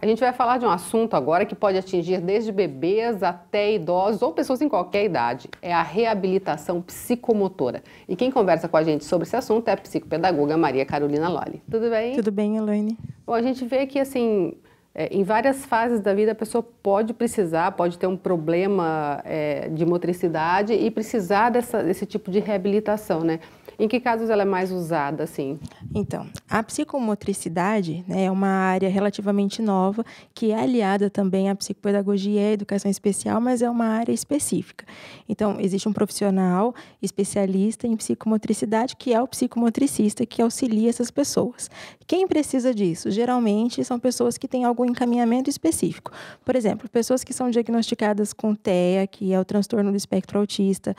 A gente vai falar de um assunto agora que pode atingir desde bebês até idosos ou pessoas em qualquer idade. É a reabilitação psicomotora. E quem conversa com a gente sobre esse assunto é a psicopedagoga Maria Carolina Lolli. Tudo bem? Tudo bem, Elaine. Bom, a gente vê que, assim, em várias fases da vida a pessoa pode ter um problema de motricidade e precisar desse tipo de reabilitação, né? Em que casos ela é mais usada, assim? Então, a psicomotricidade, né, é uma área relativamente nova, que é aliada também à psicopedagogia e à educação especial, mas é uma área específica. Então, existe um profissional especialista em psicomotricidade, que é o psicomotricista, que auxilia essas pessoas. Quem precisa disso? Geralmente, são pessoas que têm algum encaminhamento específico. Por exemplo, pessoas que são diagnosticadas com TEA, que é o transtorno do espectro autista,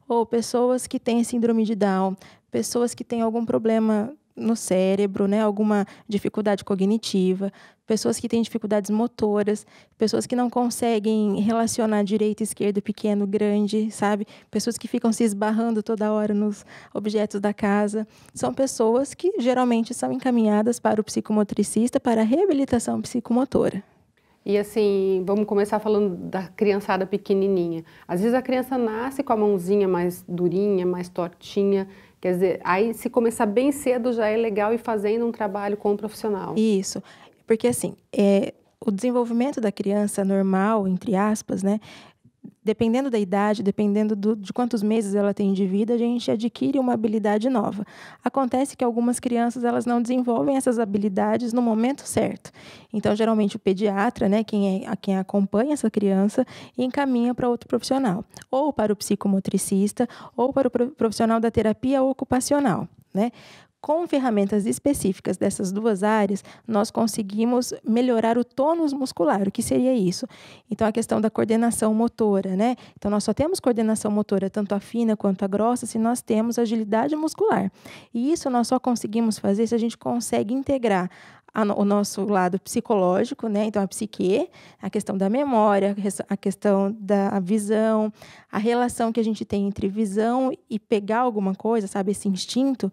ou pessoas que têm síndrome de Down, pessoas que têm algum problema no cérebro, né, alguma dificuldade cognitiva, pessoas que têm dificuldades motoras, pessoas que não conseguem relacionar direito, esquerdo, pequeno, grande, sabe? Pessoas que ficam se esbarrando toda hora nos objetos da casa. São pessoas que geralmente são encaminhadas para o psicomotricista para a reabilitação psicomotora. E assim, vamos começar falando da criançada pequenininha. Às vezes a criança nasce com a mãozinha mais durinha, mais tortinha. Quer dizer, aí se começar bem cedo já é legal ir fazendo um trabalho com um profissional. Isso, porque assim, o desenvolvimento da criança normal, entre aspas, né? Dependendo da idade, dependendo de quantos meses ela tem de vida, a gente adquire uma habilidade nova. Acontece que algumas crianças elas não desenvolvem essas habilidades no momento certo. Então, geralmente, o pediatra, né, quem acompanha essa criança, encaminha para outro profissional. Ou para o psicomotricista, ou para o profissional da terapia ocupacional, né? Com ferramentas específicas dessas duas áreas, nós conseguimos melhorar o tônus muscular. O que seria isso? Então, a questão da coordenação motora, né? Então, nós só temos coordenação motora, tanto a fina quanto a grossa, se nós temos agilidade muscular. E isso nós só conseguimos fazer se a gente consegue integrar o nosso lado psicológico, né? Então, a psique, a questão da memória, a questão da visão, a relação que a gente tem entre visão e pegar alguma coisa, sabe? Esse instinto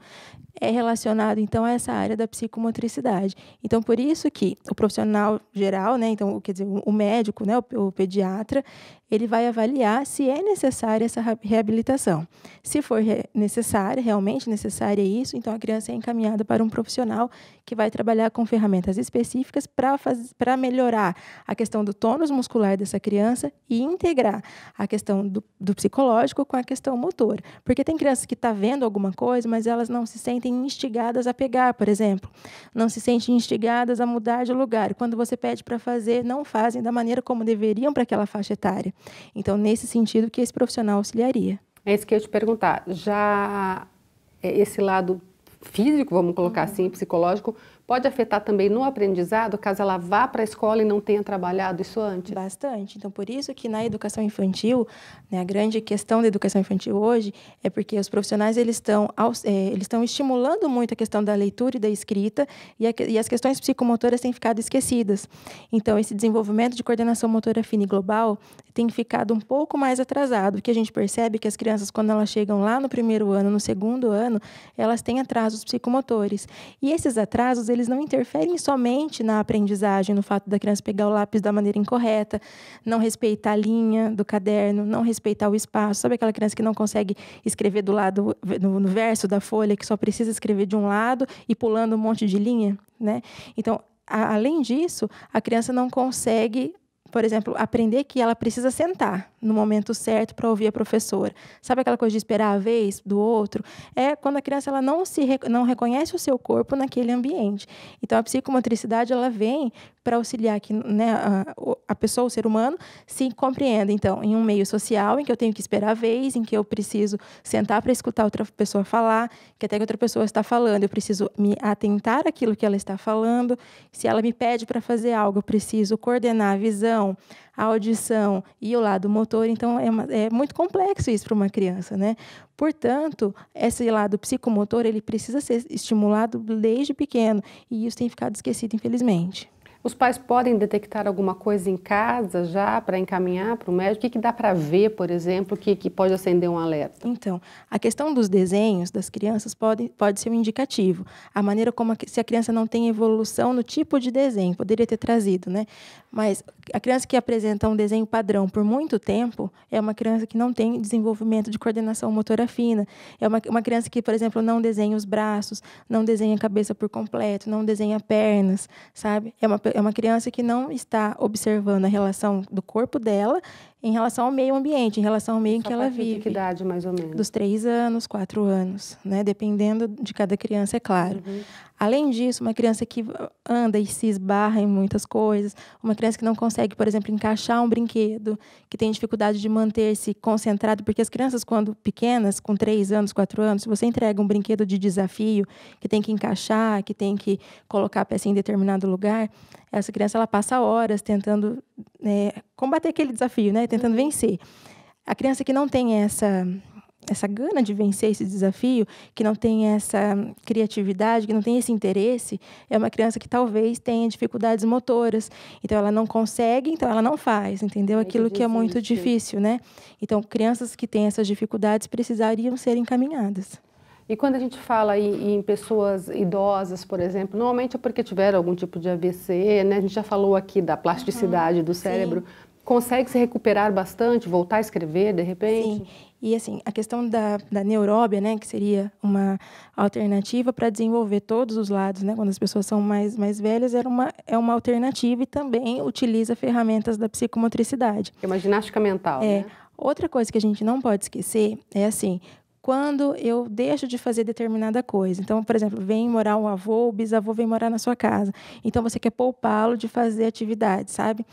é relacionado, então, a essa área da psicomotricidade. Então, por isso que o profissional geral, né? Então, quer dizer, o médico, né? O pediatra, ele vai avaliar se é necessária essa reabilitação. Se for necessária, realmente necessária isso, então a criança é encaminhada para um profissional que vai trabalhar com ferramentas específicas para melhorar a questão do tônus muscular dessa criança e integrar a questão do psicológico com a questão motora. Porque tem crianças que estão vendo alguma coisa, mas elas não se sentem instigadas a pegar, por exemplo. Não se sentem instigadas a mudar de lugar. Quando você pede para fazer, não fazem da maneira como deveriam para aquela faixa etária. Então, nesse sentido que esse profissional auxiliaria. É isso que eu ia te perguntar. Já esse lado físico, vamos colocar assim, psicológico, pode afetar também no aprendizado, caso ela vá para a escola e não tenha trabalhado isso antes? Bastante. Então, por isso que na educação infantil, né, a grande questão da educação infantil hoje é porque os profissionais eles estão estimulando muito a questão da leitura e da escrita e as questões psicomotoras têm ficado esquecidas. Então, esse desenvolvimento de coordenação motora fina e global tem ficado um pouco mais atrasado, porque a gente percebe que as crianças, quando elas chegam lá no primeiro ano, no segundo ano, elas têm atrasos psicomotores. E esses atrasos, eles não interferem somente na aprendizagem, no fato da criança pegar o lápis da maneira incorreta, não respeitar a linha do caderno, não respeitar o espaço. Sabe aquela criança que não consegue escrever do lado, no verso da folha, que só precisa escrever de um lado e pulando um monte de linha, né? Então, além disso, a criança não consegue, por exemplo, aprender que ela precisa sentar no momento certo para ouvir a professora. Sabe aquela coisa de esperar a vez do outro? É quando a criança ela não reconhece o seu corpo naquele ambiente. Então, a psicomotricidade ela vem para auxiliar que, né, a pessoa, o ser humano, se compreenda. Então, em um meio social, em que eu tenho que esperar a vez, em que eu preciso sentar para escutar outra pessoa falar, que até que outra pessoa está falando, eu preciso me atentar àquilo que ela está falando. Se ela me pede para fazer algo, eu preciso coordenar a visão, a audição e o lado motor. Então, é muito complexo isso para uma criança, né? Portanto, esse lado psicomotor, ele precisa ser estimulado desde pequeno. E isso tem ficado esquecido, infelizmente. Os pais podem detectar alguma coisa em casa já para encaminhar para o médico? O que dá para ver, por exemplo, que pode acender um alerta? Então, a questão dos desenhos das crianças pode ser um indicativo. A maneira como, se a criança não tem evolução no tipo de desenho, poderia ter trazido, né? Mas a criança que apresenta um desenho padrão por muito tempo é uma criança que não tem desenvolvimento de coordenação motora fina. É uma criança que, por exemplo, não desenha os braços, não desenha a cabeça por completo, não desenha pernas, sabe? É uma criança que não está observando a relação do corpo dela em relação ao meio ambiente, em relação ao meio em que ela vive. De que idade, mais ou menos? Dos 3 anos, 4 anos, né? Dependendo de cada criança, é claro. Além disso, uma criança que anda e se esbarra em muitas coisas, uma criança que não consegue, por exemplo, encaixar um brinquedo, que tem dificuldade de manter-se concentrado, porque as crianças, quando pequenas, com 3 anos, 4 anos, se você entrega um brinquedo de desafio, que tem que encaixar, que tem que colocar a peça em determinado lugar, essa criança ela passa horas tentando combater aquele desafio, né? Tentando vencer. A criança que não tem essa gana de vencer esse desafio, que não tem essa criatividade, que não tem esse interesse, é uma criança que talvez tenha dificuldades motoras. Então, ela não consegue, então ela não faz, entendeu? Aquilo que é muito difícil, né? Então, crianças que têm essas dificuldades precisariam ser encaminhadas. E quando a gente fala em pessoas idosas, por exemplo, normalmente é porque tiveram algum tipo de AVC, né? A gente já falou aqui da plasticidade do cérebro. Sim. Consegue se recuperar bastante, voltar a escrever, de repente? Sim. E, assim, a questão da neuróbia, né, que seria uma alternativa para desenvolver todos os lados, né, quando as pessoas são mais velhas, é uma alternativa e também utiliza ferramentas da psicomotricidade. É uma ginástica mental, né? Outra coisa que a gente não pode esquecer é, assim, quando eu deixo de fazer determinada coisa. Então, por exemplo, vem morar um avô, o bisavô vem morar na sua casa. Então, você quer poupá-lo de fazer atividade, sabe?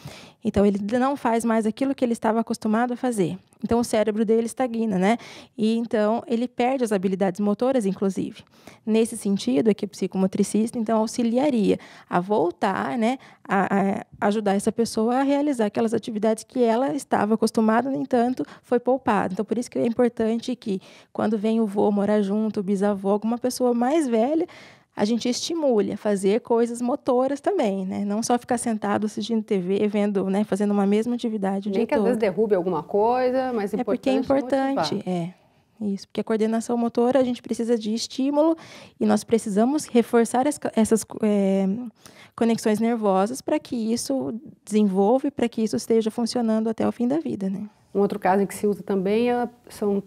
Então, ele não faz mais aquilo que ele estava acostumado a fazer. Então, o cérebro dele estagna, né? E, então, ele perde as habilidades motoras, inclusive. Nesse sentido, é que o psicomotricista, então, auxiliaria a voltar, né? A ajudar essa pessoa a realizar aquelas atividades que ela estava acostumada, no entanto, foi poupada. Então, por isso que é importante que, quando vem o vô morar junto, o bisavô, alguma pessoa mais velha, a gente estimule a fazer coisas motoras também, né? Não só ficar sentado assistindo TV, vendo, né, fazendo uma mesma atividade o dia todo. Nem que às vezes derrube alguma coisa, mas é porque é importante, motivar. Isso, porque a coordenação motora, a gente precisa de estímulo e nós precisamos reforçar essas conexões nervosas para que isso desenvolva e para que isso esteja funcionando até o fim da vida, né? Um outro caso em que se usa também são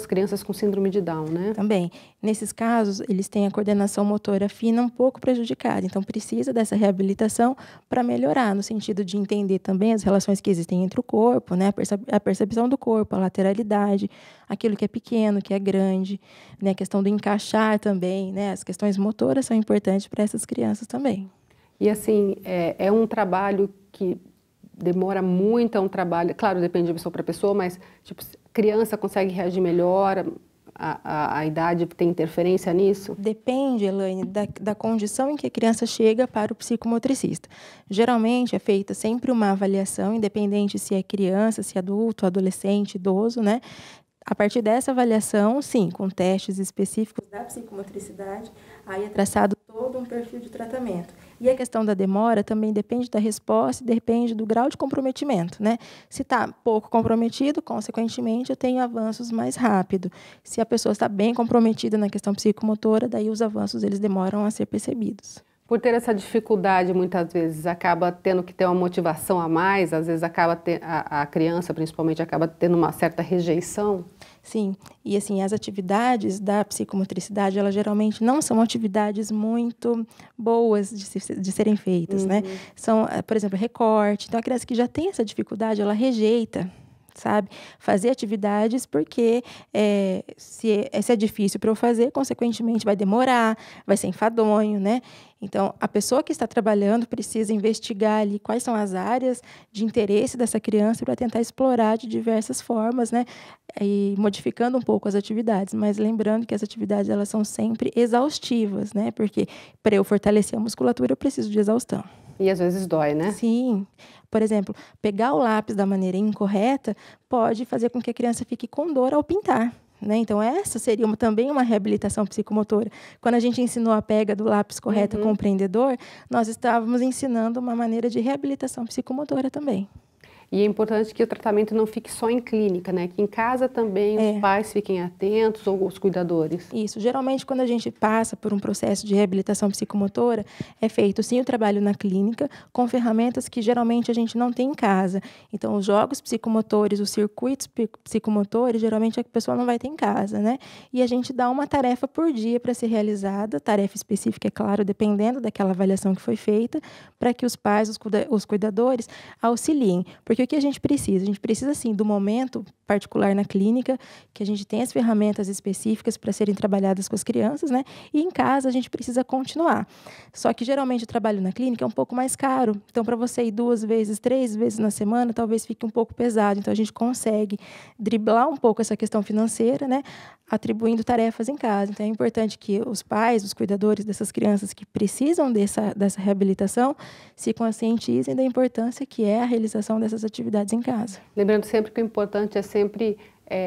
crianças com síndrome de Down, né? Também. Nesses casos, eles têm a coordenação motora fina um pouco prejudicada. Então, precisa dessa reabilitação para melhorar, no sentido de entender também as relações que existem entre o corpo, né? A percepção do corpo, a lateralidade, aquilo que é pequeno, que é grande, né? A questão do encaixar também, né? As questões motoras são importantes para essas crianças também. E, assim, é um trabalho que demora muito, é um trabalho, claro, depende de pessoa para pessoa, mas, tipo, criança consegue reagir melhor, a idade tem interferência nisso? Depende, Elaine, da condição em que a criança chega para o psicomotricista. Geralmente é feita sempre uma avaliação, independente se é criança, se é adulto, adolescente, idoso, né? A partir dessa avaliação, sim, com testes específicos da psicomotricidade, aí é traçado todo um perfil de tratamento. E a questão da demora também depende da resposta e depende do grau de comprometimento, né? Se está pouco comprometido, consequentemente, eu tenho avanços mais rápido. Se a pessoa está bem comprometida na questão psicomotora, daí os avanços eles demoram a ser percebidos. Por ter essa dificuldade, muitas vezes, acaba tendo que ter uma motivação a mais, às vezes a criança, principalmente, acaba tendo uma certa rejeição. Sim, e assim, as atividades da psicomotricidade, elas geralmente não são atividades muito boas de serem feitas, né? São, por exemplo, recorte. Então, a criança que já tem essa dificuldade, ela rejeita, sabe? Fazer atividades porque se é difícil para eu fazer, consequentemente vai demorar, vai ser enfadonho, né? Então, a pessoa que está trabalhando precisa investigar ali quais são as áreas de interesse dessa criança para tentar explorar de diversas formas, né? E modificando um pouco as atividades, mas lembrando que as atividades elas são sempre exaustivas, né? Porque para eu fortalecer a musculatura eu preciso de exaustão. E às vezes dói, né? Sim. Por exemplo, pegar o lápis da maneira incorreta pode fazer com que a criança fique com dor ao pintar, né? Então, essa seria também uma reabilitação psicomotora. Quando a gente ensinou a pega do lápis correta com o prendedor, nós estávamos ensinando uma maneira de reabilitação psicomotora também. E é importante que o tratamento não fique só em clínica, né? Que em casa também os pais fiquem atentos, ou os cuidadores. Isso. Geralmente, quando a gente passa por um processo de reabilitação psicomotora, é feito, sim, o trabalho na clínica, com ferramentas que geralmente a gente não tem em casa. Então, os jogos psicomotores, os circuitos psicomotores, geralmente a pessoa não vai ter em casa, né? E a gente dá uma tarefa por dia para ser realizada, tarefa específica, é claro, dependendo daquela avaliação que foi feita, para que os pais, os cuidadores, auxiliem. Porque o que a gente precisa? A gente precisa, sim, do momento particular na clínica, que a gente tem as ferramentas específicas para serem trabalhadas com as crianças, né? E em casa a gente precisa continuar. Só que, geralmente, o trabalho na clínica é um pouco mais caro. Então, para você ir 2 vezes, 3 vezes na semana, talvez fique um pouco pesado. Então, a gente consegue driblar um pouco essa questão financeira, né? Atribuindo tarefas em casa. Então, é importante que os pais, os cuidadores dessas crianças que precisam dessa reabilitação se conscientizem da importância que é a realização dessas atividades em casa. Lembrando sempre que o importante é sempre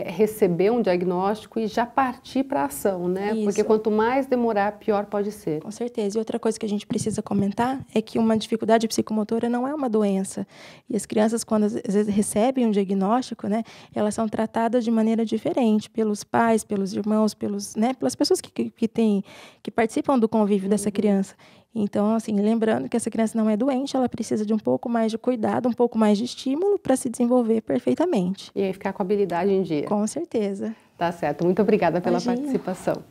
receber um diagnóstico e já partir para a ação, né? Isso. Porque quanto mais demorar, pior pode ser. Com certeza. E outra coisa que a gente precisa comentar é que uma dificuldade psicomotora não é uma doença. E as crianças, quando às vezes recebem um diagnóstico, né, elas são tratadas de maneira diferente pelos pais, pelos irmãos, pelas pessoas que participam do convívio dessa criança. Então, assim, lembrando que essa criança não é doente, ela precisa de um pouco mais de cuidado, um pouco mais de estímulo para se desenvolver perfeitamente. E aí ficar com a habilidade em dia. Com certeza. Tá certo. Muito obrigada pela participação.